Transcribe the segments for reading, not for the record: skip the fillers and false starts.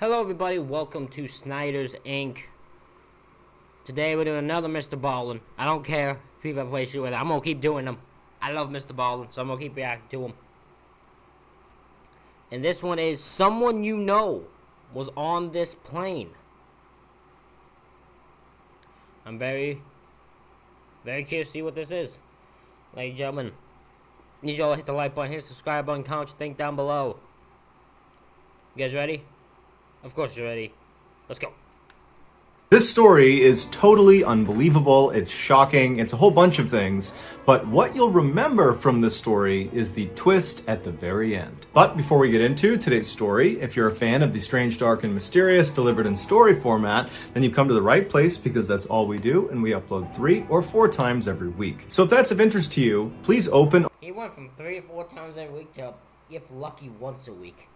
Hello everybody, welcome to Snyder's Inc. Today we're doing another Mr. Ballen. I don't care if people play shit with it. I'm gonna keep doing them. I love Mr. Ballen, so I'm gonna keep reacting to him. And this one is someone you know was on this plane. I'm very curious to see what this is. Ladies and gentlemen, need y'all to hit the like button, hit the subscribe button, comment what you think down below. You guys ready? Of course you're ready. Let's go. This story is totally unbelievable, it's shocking, it's a whole bunch of things, but what you'll remember from this story is the twist at the very end. But before we get into today's story, if you're a fan of the strange, dark, and mysterious delivered in story format, then you've come to the right place because that's all we do, and we upload 3 or 4 times every week. So if that's of interest to you, please open... He went from 3 or 4 times every week to, if lucky, once a week.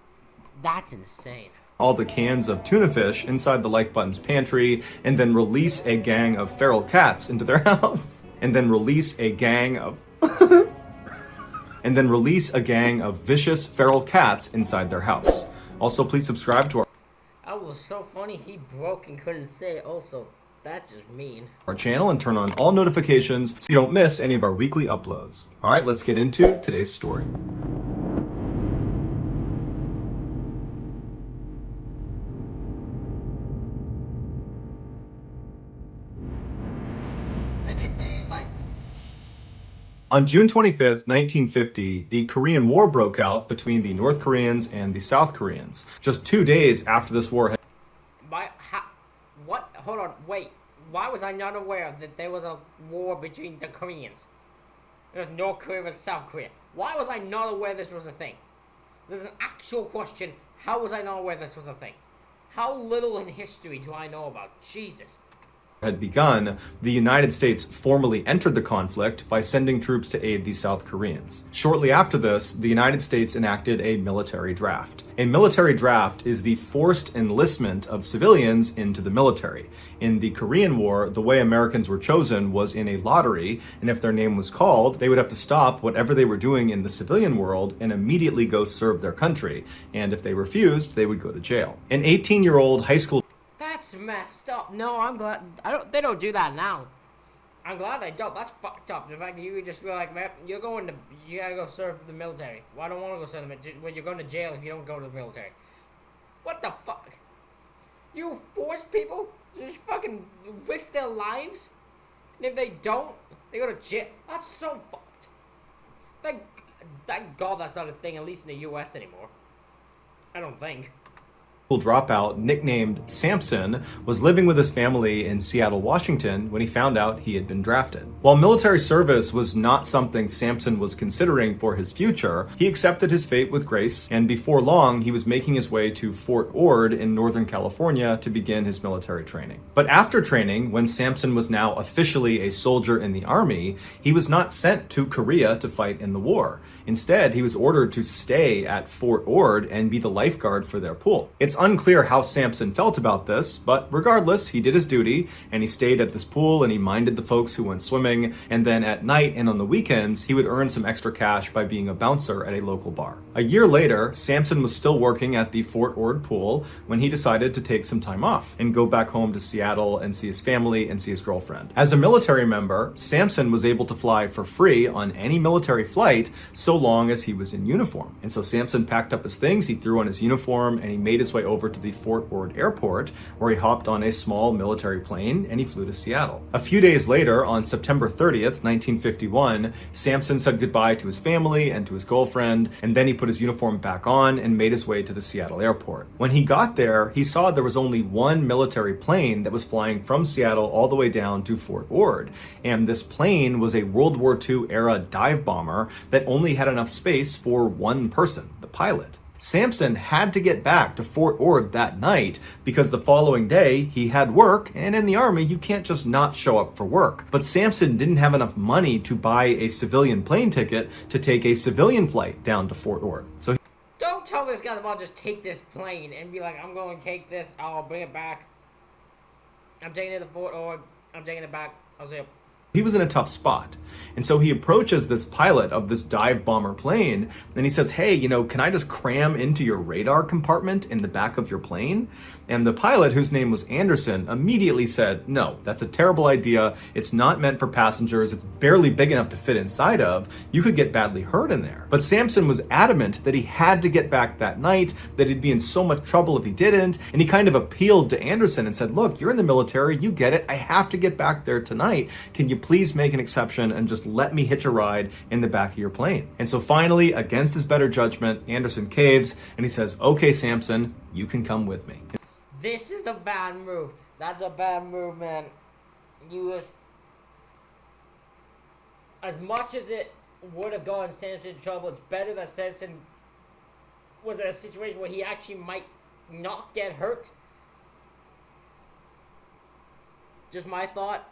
That's insane. All the cans of tuna fish inside the like button's pantry, and then release a gang of feral cats into their house. And then release a gang of... and then release a gang of vicious feral cats inside their house. Also, please subscribe to That was so funny, he broke and couldn't say it also. That's just mean. our channel and turn on all notifications so you don't miss any of our weekly uploads. Alright, let's get into today's story. On June 25th, 1950, the Korean War broke out between the North Koreans and the South Koreans. Just 2 days after this war had... What? Hold on, wait. Why was I not aware that there was a war between the Koreans? There's North Korea versus South Korea. Why was I not aware this was a thing? There's an actual question. How was I not aware this was a thing? How little in history do I know about? Jesus. had begun, the United States formally entered the conflict by sending troops to aid the South Koreans. Shortly after this, the United States enacted a military draft. A military draft is the forced enlistment of civilians into the military. In the Korean War, the way Americans were chosen was in a lottery, and if their name was called, they would have to stop whatever they were doing in the civilian world and immediately go serve their country. And if they refused, they would go to jail. An 18-year-old high school... That's messed up. No, I'm glad they don't do that now. I'm glad they don't. That's fucked up. The fact that you could just be like, man, you gotta go serve the military. Well, I don't want to go serve the military. Well, you're going to jail if you don't go to the military. What the fuck? You force people to just fucking risk their lives? And if they don't, they go to jail. That's so fucked. Thank God that's not a thing, at least in the U.S. anymore. I don't think. dropout nicknamed Samson was living with his family in Seattle, Washington when he found out he had been drafted. While military service was not something Samson was considering for his future, he accepted his fate with grace, and before long he was making his way to Fort Ord in Northern California to begin his military training. But after training, when Samson was now officially a soldier in the army, he was not sent to Korea to fight in the war. Instead, he was ordered to stay at Fort Ord and be the lifeguard for their pool. It's unclear how Samson felt about this, but regardless, he did his duty, and he stayed at this pool and he minded the folks who went swimming, and then at night and on the weekends, he would earn some extra cash by being a bouncer at a local bar. A year later, Samson was still working at the Fort Ord pool when he decided to take some time off and go back home to Seattle and see his family and see his girlfriend. As a military member, Samson was able to fly for free on any military flight so long as he was in uniform. And so Samson packed up his things, he threw on his uniform, and he made his way over to the Fort Ord airport, where he hopped on a small military plane and he flew to Seattle. A few days later, on September 30th, 1951, Samson said goodbye to his family and to his girlfriend, and then he put his uniform back on and made his way to the Seattle airport. When he got there, he saw there was only one military plane that was flying from Seattle all the way down to Fort Ord, and this plane was a World War II era dive bomber that only had enough space for one person, the pilot. Samson had to get back to Fort Ord that night because the following day he had work, and in the army you can't just not show up for work. But Samson didn't have enough money to buy a civilian plane ticket to take a civilian flight down to Fort Ord. So Don't tell this guy about just take this plane and be like, I'm going to take this, I'll bring it back. I'm taking it to Fort Ord, I'm taking it back, I'll see you. He was in a tough spot. And so he approaches this pilot of this dive bomber plane and he says, hey, can I just cram into your radar compartment in the back of your plane? And the pilot, whose name was Anderson, immediately said, no, that's a terrible idea. It's not meant for passengers. It's barely big enough to fit inside of. You could get badly hurt in there. But Sampson was adamant that he had to get back that night, that he'd be in so much trouble if he didn't. And he kind of appealed to Anderson and said, look, you're in the military. You get it. I have to get back there tonight. Can you please make an exception and just let me hitch a ride in the back of your plane? And so finally, against his better judgment, Anderson caves and he says, okay, Sampson, you can come with me. This is the bad move. That's a bad move, man. As much as it would have gotten Samson in trouble, it's better that Samson was in a situation where he actually might not get hurt. Just my thought.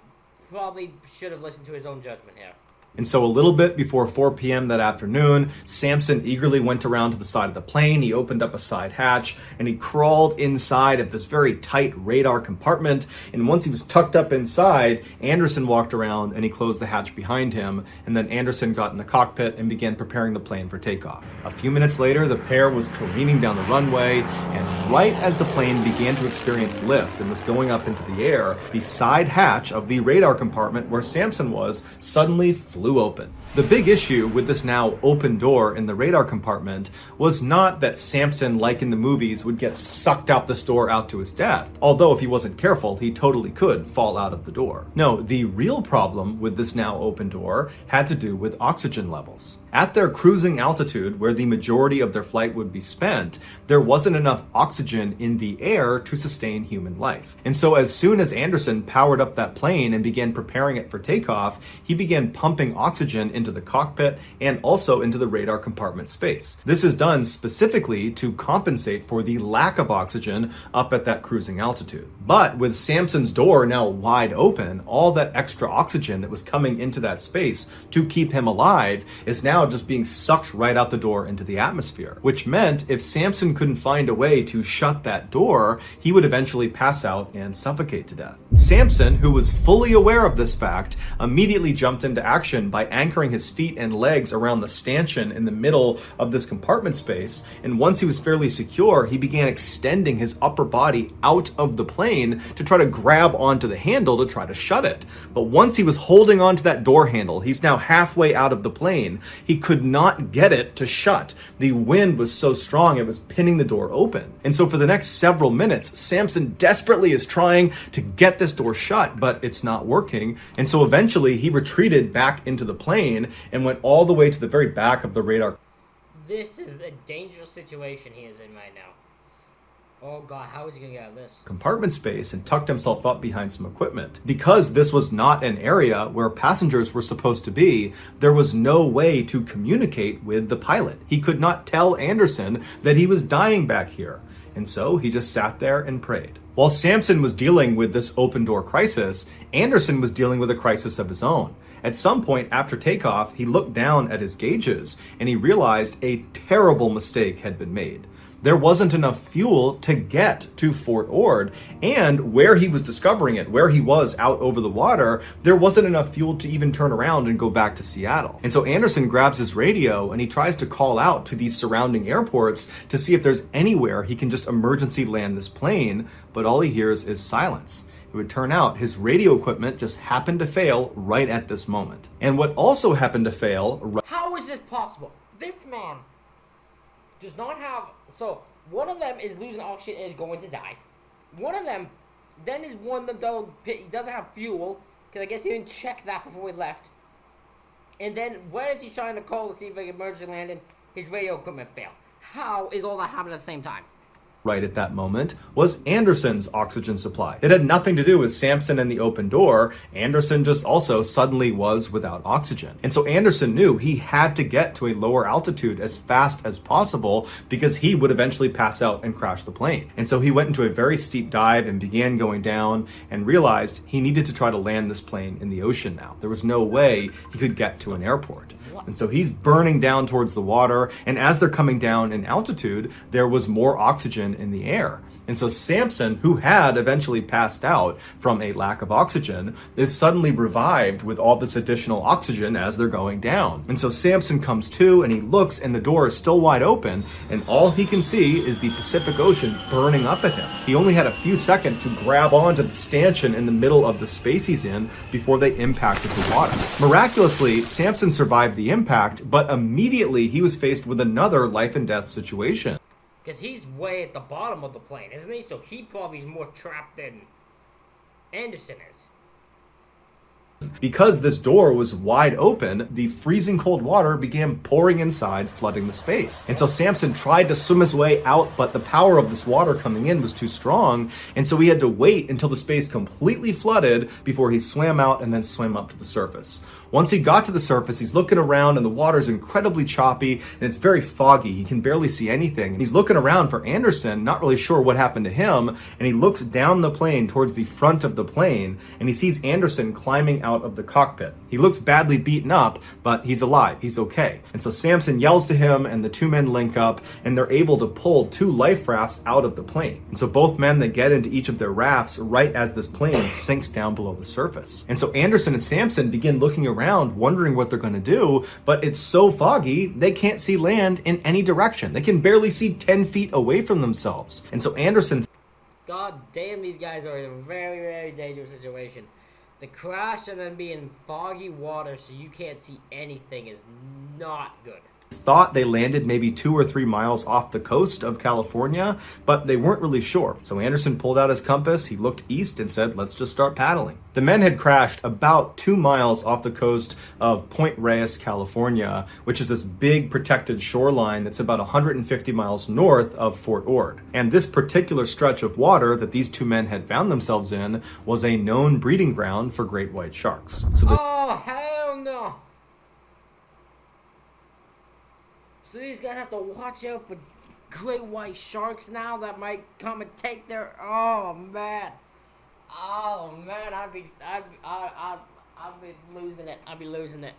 Probably should have listened to his own judgment here. And so a little bit before 4 p.m. that afternoon, Sampson eagerly went around to the side of the plane. He opened up a side hatch and he crawled inside of this very tight radar compartment. And once he was tucked up inside, Anderson walked around and he closed the hatch behind him. And then Anderson got in the cockpit and began preparing the plane for takeoff. A few minutes later, the pair was careening down the runway. And right as the plane began to experience lift and was going up into the air, the side hatch of the radar compartment where Sampson was suddenly flew open. The big issue with this now open door in the radar compartment was not that Sampson, like in the movies, would get sucked out this door out to his death. Although if he wasn't careful, he totally could fall out of the door. No, the real problem with this now open door had to do with oxygen levels. At their cruising altitude, where the majority of their flight would be spent, there wasn't enough oxygen in the air to sustain human life. And so as soon as Anderson powered up that plane and began preparing it for takeoff, he began pumping oxygen into the cockpit and also into the radar compartment space. This is done specifically to compensate for the lack of oxygen up at that cruising altitude. But with Sampson's door now wide open, all that extra oxygen that was coming into that space to keep him alive is now just being sucked right out the door into the atmosphere, which meant if Sampson couldn't find a way to shut that door, he would eventually pass out and suffocate to death. Sampson, who was fully aware of this fact, immediately jumped into action by anchoring his feet and legs around the stanchion in the middle of this compartment space, and once he was fairly secure, he began extending his upper body out of the plane to try to grab onto the handle to try to shut it. But once he was holding onto that door handle, he's now halfway out of the plane, he could not get it to shut. The wind was so strong it was pinning the door open. And so for the next several minutes, Sampson desperately is trying to get this door shut, but it's not working. And so eventually he retreated back into the plane and went all the way to the very back of the radar. This is a dangerous situation he is in right now. Oh God, how is he gonna get out of this? Compartment space and tucked himself up behind some equipment. Because this was not an area where passengers were supposed to be, there was no way to communicate with the pilot. He could not tell Anderson that he was dying back here. And so he just sat there and prayed. While Sampson was dealing with this open door crisis, Anderson was dealing with a crisis of his own. At some point after takeoff, he looked down at his gauges and he realized a terrible mistake had been made. There wasn't enough fuel to get to Fort Ord, and where he was discovering it, where he was out over the water, there wasn't enough fuel to even turn around and go back to Seattle. And so Anderson grabs his radio and he tries to call out to these surrounding airports to see if there's anywhere he can just emergency land this plane, but all he hears is silence. It would turn out his radio equipment just happened to fail right at this moment. And what also happened to fail... How is this possible? This man does not have... So, one of them is losing oxygen and is going to die. One of them then is one that he doesn't have fuel, because I guess he didn't check that before he left. And then, where is he trying to call to see if he can emergency landing? His radio equipment failed. How is all that happening at the same time? Right at that moment was Anderson's oxygen supply. It had nothing to do with Sampson and the open door. Anderson just also suddenly was without oxygen. And so Anderson knew he had to get to a lower altitude as fast as possible because he would eventually pass out and crash the plane. And so he went into a very steep dive and began going down and realized he needed to try to land this plane in the ocean now. There was no way he could get to an airport. And so he's burning down towards the water, and as they're coming down in altitude, there was more oxygen in the air. And so Samson, who had eventually passed out from a lack of oxygen, is suddenly revived with all this additional oxygen as they're going down. And so Samson comes to and he looks and the door is still wide open and all he can see is the Pacific Ocean burning up at him. He only had a few seconds to grab onto the stanchion in the middle of the space he's in before they impacted the water. Miraculously, Samson survived the impact, but immediately he was faced with another life and death situation. Because he's way at the bottom of the plane, isn't he? So he probably is more trapped than Anderson is. Because this door was wide open, the freezing cold water began pouring inside, flooding the space. And so Samson tried to swim his way out, but the power of this water coming in was too strong, and so he had to wait until the space completely flooded before he swam out and then swam up to the surface. Once he got to the surface, he's looking around and the water's incredibly choppy and it's very foggy. He can barely see anything. And he's looking around for Anderson, not really sure what happened to him, and he looks down the plane towards the front of the plane and he sees Anderson climbing out of the cockpit. He looks badly beaten up, but he's alive. He's okay. And so Samson yells to him and the two men link up and they're able to pull two life rafts out of the plane. And so both men, they get into each of their rafts right as this plane sinks down below the surface. And so Anderson and Samson begin looking around, wondering what they're going to do, but it's so foggy, they can't see land in any direction. They can barely see 10 feet away from themselves. And so Anderson... God damn, these guys are in a very, very dangerous situation. To crash and then be in foggy water so you can't see anything is not good. Thought they landed maybe 2 or 3 miles off the coast of California, but they weren't really sure. So Anderson pulled out his compass, he looked east and said, let's just start paddling. The men had crashed about 2 miles off the coast of Point Reyes, California, which is this big protected shoreline that's about 150 miles north of Fort Ord. And this particular stretch of water that these two men had found themselves in was a known breeding ground for great white sharks. So oh, hell no! So these guys have to watch out for great white sharks now that might come and take their... Oh, man. Oh, man, I'd be losing it. I'd be losing it.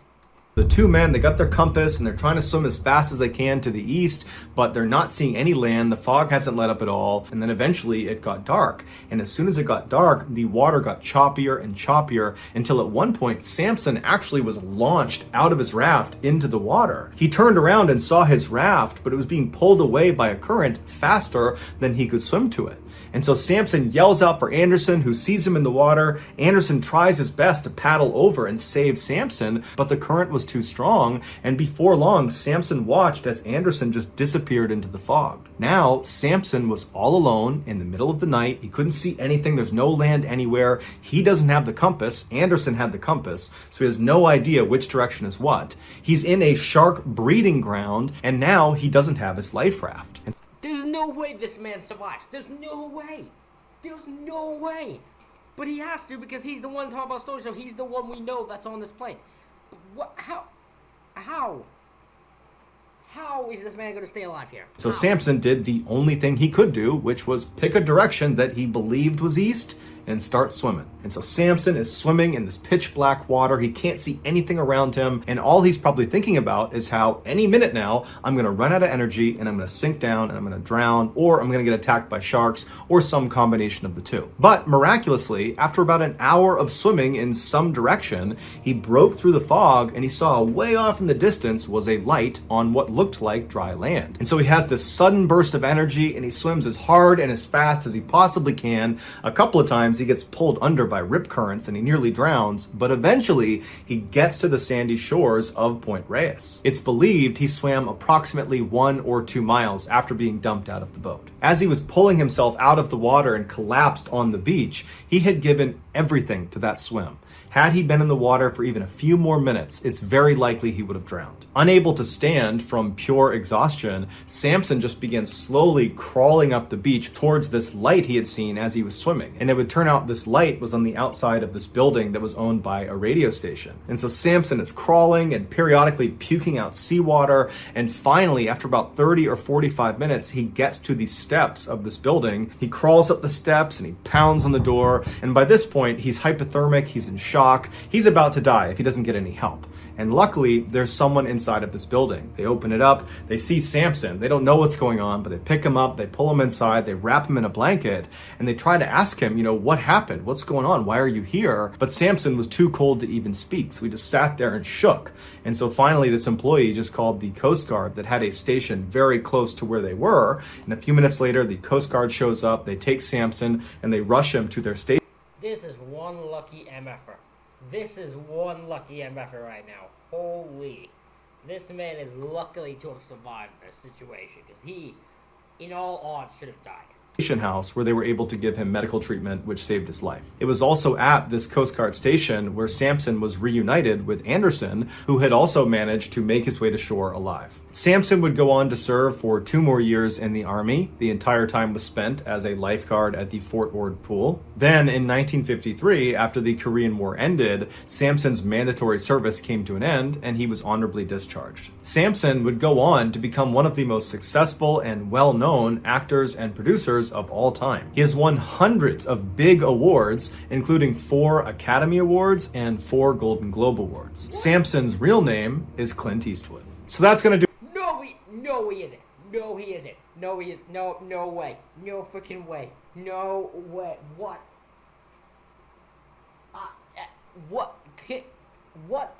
The two men, they got their compass and they're trying to swim as fast as they can to the east, but they're not seeing any land. The fog hasn't let up at all. And then eventually it got dark. And as soon as it got dark, the water got choppier and choppier until at one point, Samson actually was launched out of his raft into the water. He turned around and saw his raft, but it was being pulled away by a current faster than he could swim to it. And so Samson yells out for Anderson, who sees him in the water. Anderson tries his best to paddle over and save Samson, but the current was too strong, and before long, Samson watched as Anderson just disappeared into the fog. Now, Samson was all alone in the middle of the night. He couldn't see anything. There's no land anywhere. He doesn't have the compass. Anderson had the compass, so he has no idea which direction is what. He's in a shark breeding ground, and now he doesn't have his life raft. There's no way this man survives. There's no way. There's no way. But he has to because he's the one talking about stories, so he's the one we know that's on this plane. But what? How is this man going to stay alive here? So Samson did the only thing he could do, which was pick a direction that he believed was east and start swimming. And so Samson is swimming in this pitch black water. He can't see anything around him. And all he's probably thinking about is how any minute now, I'm going to run out of energy and I'm going to sink down and I'm going to drown, or I'm going to get attacked by sharks, or some combination of the two. But miraculously, after about an hour of swimming in some direction, he broke through the fog and he saw way off in the distance was a light on what looked like dry land. And so he has this sudden burst of energy and he swims as hard and as fast as he possibly can. A couple of times he gets pulled under by rip currents and he nearly drowns, but eventually he gets to the sandy shores of Point Reyes. It's believed he swam approximately 1 or 2 miles after being dumped out of the boat. As he was pulling himself out of the water and collapsed on the beach, he had given everything to that swim. Had he been in the water for even a few more minutes, it's very likely he would have drowned. Unable to stand from pure exhaustion, Samson just began slowly crawling up the beach towards this light he had seen as he was swimming. And it would turn out this light was on the outside of this building that was owned by a radio station. And so Samson is crawling and periodically puking out seawater. And finally, after about 30 or 45 minutes, he gets to the steps of this building. He crawls up the steps and he pounds on the door. And by this point, he's hypothermic, he's in shock. He's about to die if he doesn't get any help. And luckily, there's someone inside of this building. They open it up, they see Samson. They don't know what's going on, but they pick him up, they pull him inside, they wrap him in a blanket, and they try to ask him, what happened? What's going on? Why are you here? But Samson was too cold to even speak, so he just sat there and shook. And so finally, this employee just called the Coast Guard that had a station very close to where they were. And a few minutes later, the Coast Guard shows up, they take Samson, and they rush him to their station. This is one lucky MFer. This is one lucky MFer right now. Holy. This man is lucky to have survived this situation, because he, in all odds, should have died. House where they were able to give him medical treatment, which saved his life. It was also at this Coast Guard station where Samson was reunited with Anderson, who had also managed to make his way to shore alive. Samson would go on to serve for 2 more years in the Army. The entire time was spent as a lifeguard at the Fort Ord pool. Then in 1953, after the Korean War ended, Samson's mandatory service came to an end and he was honorably discharged. Samson would go on to become one of the most successful and well-known actors and producers of all time. He has won hundreds of big awards, including 4 Academy Awards and 4 Golden Globe Awards. Samson's real name is Clint Eastwood. So that's gonna do. No, he isn't. No, he isn't. No, he is. No way. No freaking way. No way. What? What? What?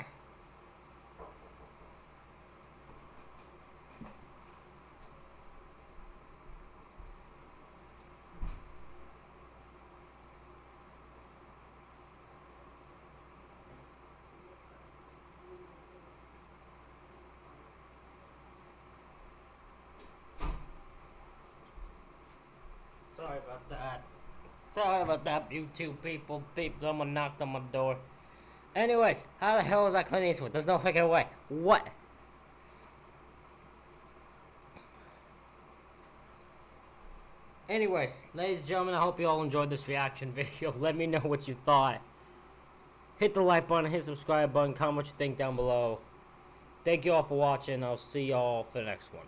Sorry about that, YouTube people. Someone knocked on my door. Anyways, how the hell is that Clint Eastwood? There's no freaking way. What? Anyways, ladies and gentlemen, I hope you all enjoyed this reaction video. Let me know what you thought. Hit the like button, hit the subscribe button, comment what you think down below. Thank you all for watching. I'll see y'all for the next one.